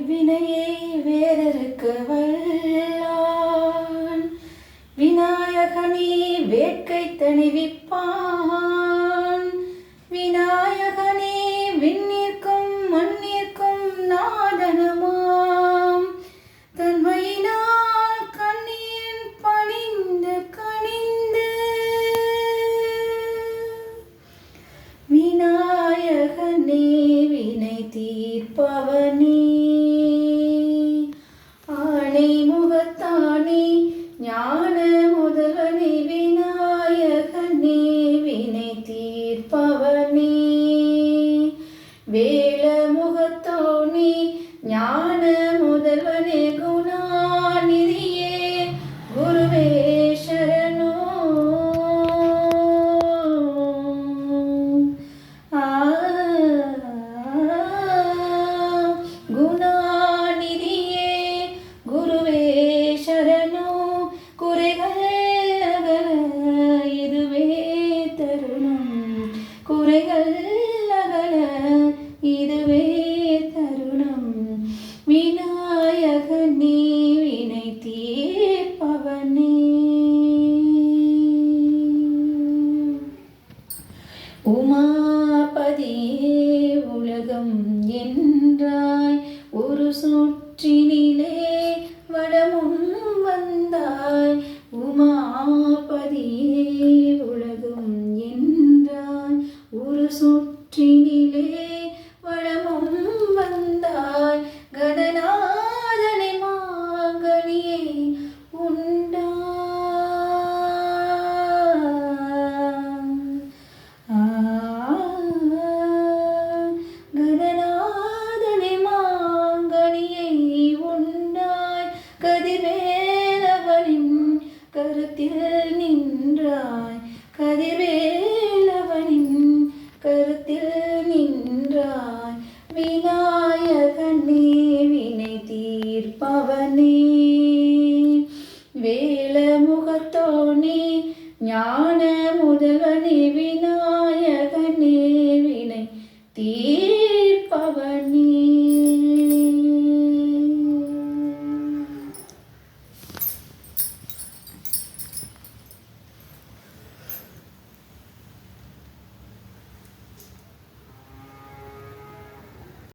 வினையை வேறறுக்க வல்லான் விநாயகனே வேட்கை தணிவிப்பான். விநாயகனே விண்ணிற்கும் மண்ணிற்கும் நாதனமாம் தன்மையினால் கண்ணியன் பணிந்து கணிந்து விநாயகனே வினை தீர்ப்பவனே ஆணை முகத்தானே ஞான முதல்வனே விநாயகனே வினை தீர்ப்பவனே வேல முகத்தோனே ஞான முதல்வனே குணாநிதியே குருவே சரணோ. குணாநிதியே குருவே சரணோ குறைகள் அகல இதுவே தருணம் குறைகள் அகல இதுவே தருணம் விநாயகனே வினை தீர்ப்பவனே. உமாபதியே உலகம் என்றாய் ஒரு சுற்றினிலே வடமும் வந்தாய். உமாபதியே உலகம் என்றாய் ஒரு சுற்றினிலே வடமும் வந்தாய். கடநாதனை மாங்கனியை உண்டாய். கடநாதனை மாங்கனியை உண்டாய். கதிர்வேலவனின் கருத்தில் நின்றாய். கதிர்வேலவனின் கருத்தில் நின்றாய். விநாயகனே வினை தீர்ப்பவனே வேல முகத்தோனே ஞான முதல்வனே விநாயகனே